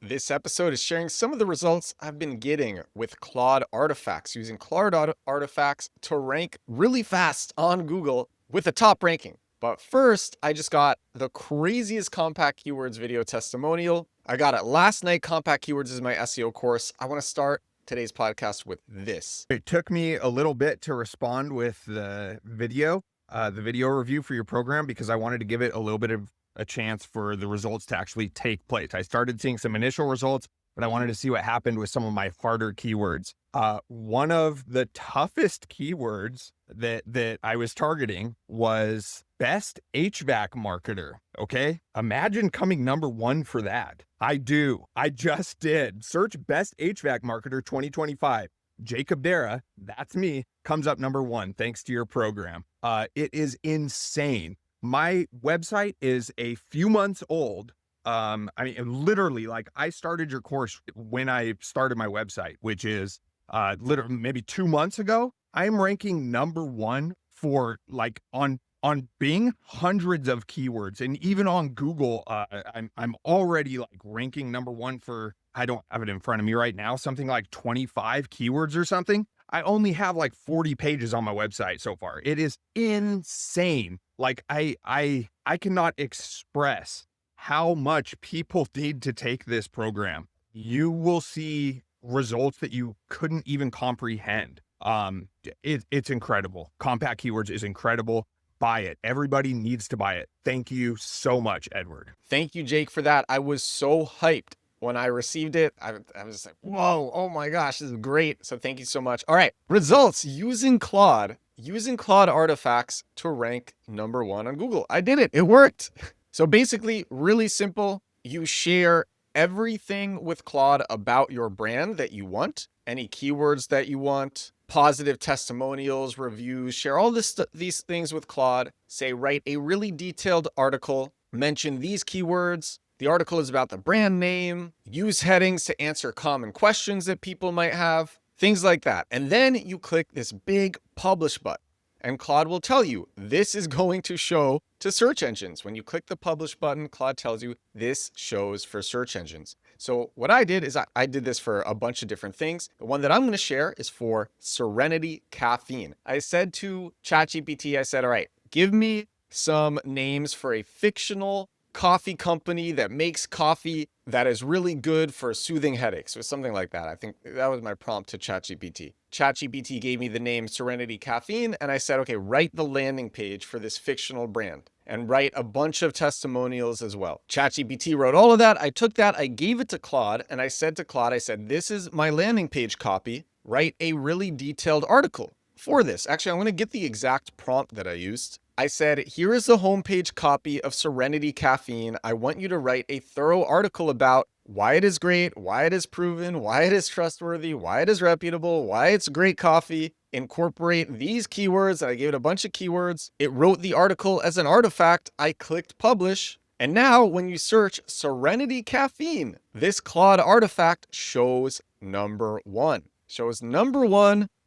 This episode is sharing some of the results I've been getting with Claude Artifacts, using Artifacts to rank really fast on Google with a top ranking. But first, I just got the craziest compact keywords video testimonial. I got it last night. Compact keywords is my SEO course. I want to start today's podcast with this. It took me a little bit to respond with the video review for your program, because I wanted to give it a little bit of a chance for the results to actually take place. I started seeing some initial results, but I wanted to see what happened with some of my harder keywords. One of the toughest keywords that I was targeting was best HVAC marketer. Okay. Imagine coming number one for that. I just did. Search best HVAC marketer 2025. Jacob Dara, that's me, comes up number one thanks to your program. It is insane. My website is a few months old. Literally, like, I started your course when I started my website, which is literally maybe 2 months ago. I am ranking number one for, like, on Bing, hundreds of keywords, and even on Google, I'm already like ranking number one for, I don't have it in front of me right now, something like 25 keywords or something. I only have like 40 pages on my website so far. It is insane. Like, I cannot express how much people need to take this program. You will see results that you couldn't even comprehend. It's incredible. Compact keywords is incredible. Buy it. Everybody needs to buy it. Thank you so much, Edward. Thank you, Jake, for that. I was so hyped when I received it. I was just like, whoa, oh my gosh, this is great. So thank you so much. All right, results using Claude Artifacts to rank number one on Google. I did it. It worked. So basically, really simple. You share everything with Claude about your brand that you want, any keywords that you want, positive testimonials, reviews, share all these things with Claude. Say, write a really detailed article, mention these keywords. The article is about the brand name, use headings to answer common questions that people might have, things like that. And then you click this big publish button, and Claude will tell you this is going to show to search engines. When you click the publish button, Claude tells you this shows for search engines. So what I did is I did this for a bunch of different things. The one that I'm going to share is for Serenity Caffeine. I said to ChatGPT, I said, all right, give me some names for a fictional coffee company that makes coffee that is really good for soothing headaches, or something like that. I think that was my prompt to ChatGPT. ChatGPT gave me the name Serenity Caffeine, and I said, okay, write the landing page for this fictional brand and write a bunch of testimonials as well. ChatGPT wrote all of that. I took that, I gave it to Claude, and I said to Claude, I said, this is my landing page copy. Write a really detailed article for this. Actually, I'm going to get the exact prompt that I used. I said, here is the homepage copy of Serenity Caffeine. I want you to write a thorough article about why it is great, why it is proven, why it is trustworthy, why it is reputable, why it's great coffee. Incorporate these keywords. I gave it a bunch of keywords. It wrote the article as an artifact. I clicked publish. And now when you search Serenity Caffeine, this Claude artifact shows number one.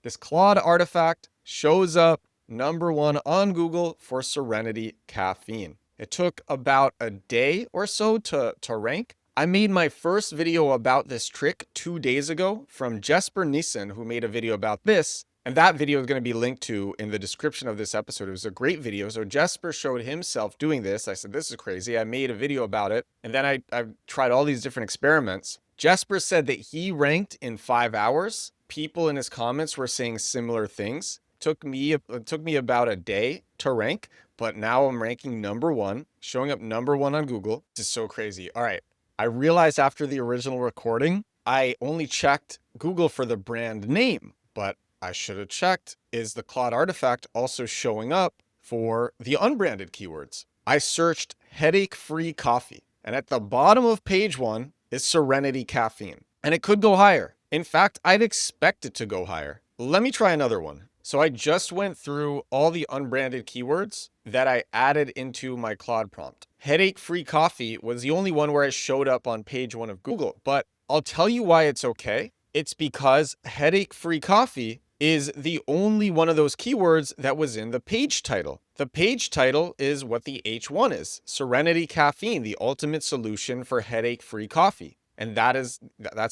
This Claude artifact shows up number one on Google for Serenity Caffeine. It took about a day or so to rank. I made my first video about this trick 2 days ago from Jesper Nissen, who made a video about this. And that video is going to be linked to in the description of this episode. It was a great video. So Jesper showed himself doing this. I said, this is crazy. I made a video about it. And then I tried all these different experiments. Jesper said that he ranked in 5 hours. People in his comments were saying similar things. It took me about a day to rank, but now I'm ranking number one, showing up number one on Google. This is so crazy. All right. I realized after the original recording, I only checked Google for the brand name, but I should have checked, is the Claude artifact also showing up for the unbranded keywords? I searched headache-free coffee, and at the bottom of page one is Serenity Caffeine, and it could go higher. In fact, I'd expect it to go higher. Let me try another one. So I just went through all the unbranded keywords that I added into my Claude prompt. Headache-free coffee was the only one where it showed up on page one of Google, but I'll tell you why it's okay. It's because headache-free coffee is the only one of those keywords that was in the page title. The page title is what the H1 is, Serenity Caffeine, the ultimate solution for headache-free coffee. And that's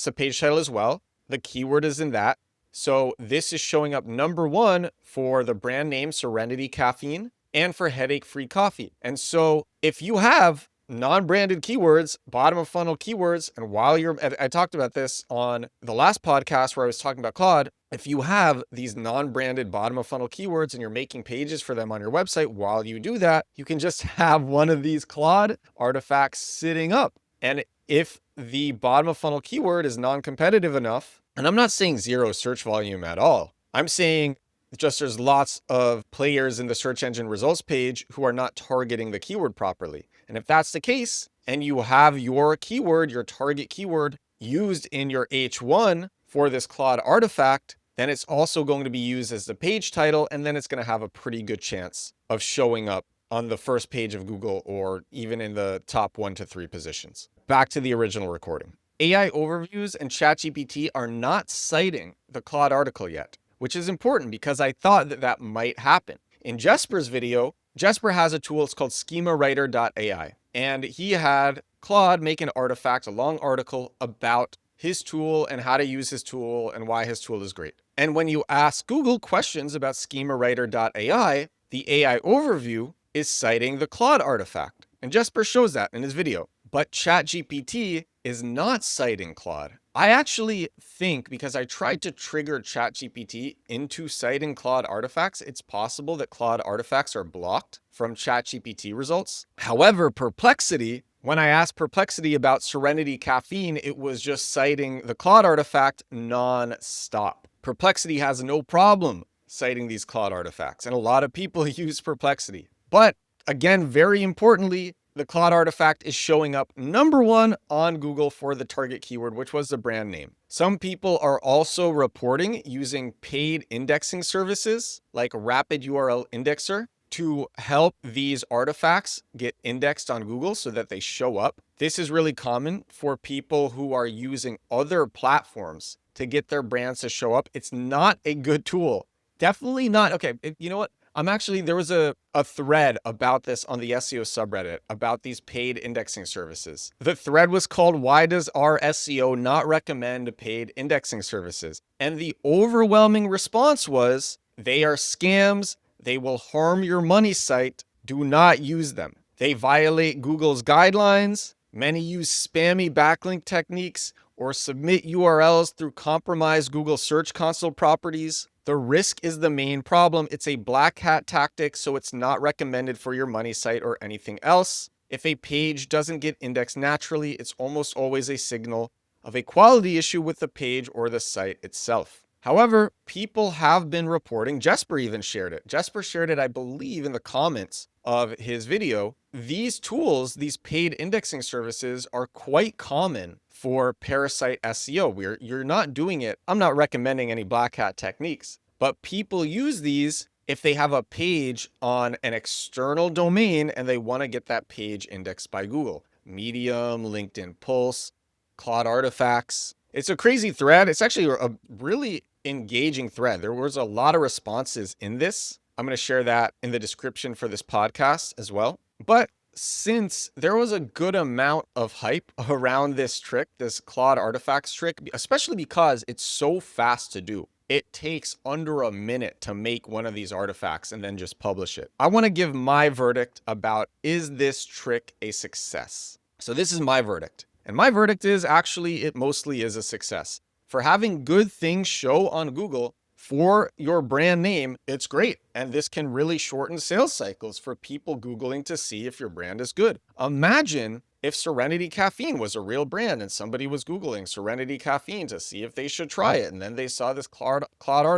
the page title as well. The keyword is in that. So this is showing up number 1 for the brand name Serenity Caffeine and for headache-free coffee. And so if you have non-branded keywords, bottom of funnel keywords, and I talked about this on the last podcast where I was talking about Claude, if you have these non-branded bottom of funnel keywords and you're making pages for them on your website, while you do that, you can just have one of these Claude artifacts sitting up. And if the bottom of funnel keyword is non-competitive enough, and I'm not saying zero search volume at all, I'm saying just there's lots of players in the search engine results page who are not targeting the keyword properly. And if that's the case, and you have your keyword, your target keyword, used in your H1 for this Claude artifact, then it's also going to be used as the page title, and then it's going to have a pretty good chance of showing up on the first page of Google or even in the top 1 to 3 positions. Back to the original recording. AI Overviews and ChatGPT are not citing the Claude article yet, which is important because I thought that might happen. In Jesper's video, Jesper has a tool, it's called schemawriter.ai, and he had Claude make an artifact, a long article about his tool and how to use his tool and why his tool is great. And when you ask Google questions about schemawriter.ai, the AI overview is citing the Claude artifact. And Jesper shows that in his video. But ChatGPT is not citing Claude. I actually think, because I tried to trigger ChatGPT into citing Claude artifacts, it's possible that Claude artifacts are blocked from ChatGPT results. However, Perplexity, when I asked Perplexity about Serenity Caffeine, it was just citing the Claude artifact non-stop. Perplexity has no problem citing these Claude artifacts, and a lot of people use Perplexity. But again, very importantly, the Claude artifact is showing up number 1 on Google for the target keyword, which was the brand name. Some people are also reporting using paid indexing services like Rapid URL Indexer to help these artifacts get indexed on Google so that they show up. This is really common for people who are using other platforms to get their brands to show up. It's not a good tool. Definitely not. Okay, you know what? There was a thread about this on the SEO subreddit about these paid indexing services. The thread was called, "Why does our SEO not recommend paid indexing services?" And the overwhelming response was, they are scams. They will harm your money site. Do not use them. They violate Google's guidelines. Many use spammy backlink techniques or submit URLs through compromised Google Search Console properties. The risk is the main problem. It's a black hat tactic, so it's not recommended for your money site or anything else. If a page doesn't get indexed naturally, it's almost always a signal of a quality issue with the page or the site itself. However, people have been reporting, Jesper even shared it. Jesper shared it, I believe, in the comments of his video. These tools, these paid indexing services, are quite common for parasite SEO. You're not doing it. I'm not recommending any black hat techniques, but people use these if they have a page on an external domain and they want to get that page indexed by Google. Medium, LinkedIn Pulse, Claude Artifacts. It's a crazy thread. It's actually a really engaging thread. There was a lot of responses in this. I'm going to share that in the description for this podcast as well. But since there was a good amount of hype around this trick, this Claude Artifacts trick, especially because it's so fast to do. It takes under a minute to make one of these artifacts and then just publish it. I want to give my verdict about, is this trick a success? So this is my verdict. And my verdict is actually it mostly is a success. For having good things show on Google for your brand name, it's great. And this can really shorten sales cycles for people Googling to see if your brand is good. Imagine if Serenity Caffeine was a real brand and somebody was Googling Serenity Caffeine to see if they should try it. And then they saw this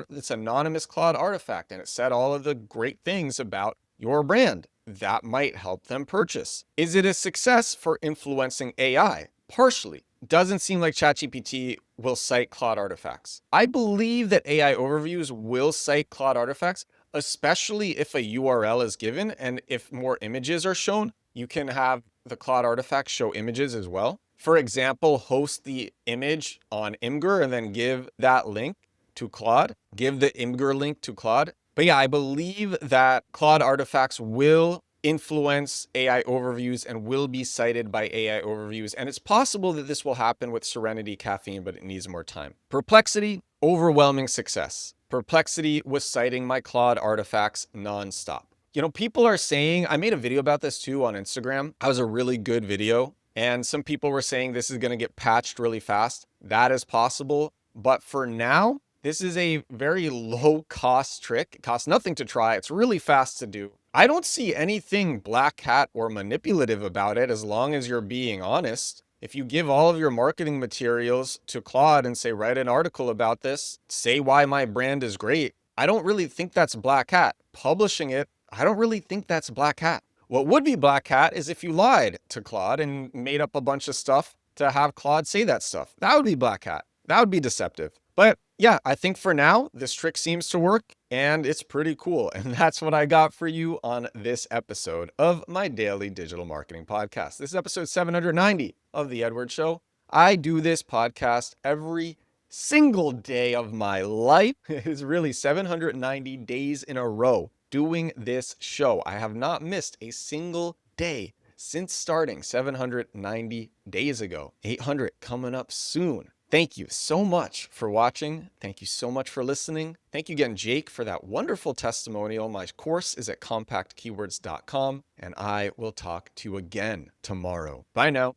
this anonymous Claude artifact, and it said all of the great things about your brand. That might help them purchase. Is it a success for influencing AI? Partially. Doesn't seem like ChatGPT will cite Claude artifacts. I believe that AI overviews will cite Claude artifacts, especially if a URL is given and if more images are shown. You can have the Claude artifact show images as well. For example, host the image on Imgur and then give that link to Claude. Give the Imgur link to Claude. But yeah, I believe that Claude artifacts will influence AI overviews and will be cited by AI overviews. And it's possible that this will happen with Serenity Caffeine, but it needs more time. Perplexity, overwhelming success. Perplexity was citing my Claude artifacts nonstop. You know, people are saying, I made a video about this too on Instagram. That was a really good video. And some people were saying this is going to get patched really fast. That is possible. But for now, this is a very low cost trick. It costs nothing to try. It's really fast to do. I don't see anything black hat or manipulative about it as long as you're being honest. If you give all of your marketing materials to Claude and say, write an article about this, say why my brand is great, I don't really think that's black hat. Publishing it, I don't really think that's black hat. What would be black hat is if you lied to Claude and made up a bunch of stuff to have Claude say that stuff. That would be black hat. That would be deceptive. But yeah, I think for now, this trick seems to work and it's pretty cool. And that's what I got for you on this episode of my daily digital marketing podcast. This is episode 790 of The Edward Show. I do this podcast every single day of my life. It is really 790 days in a row doing this show. I have not missed a single day since starting 790 days ago. 800 coming up soon. Thank you so much for watching. Thank you so much for listening. Thank you again, Jake, for that wonderful testimonial. My course is at compactkeywords.com, and I will talk to you again tomorrow. Bye now.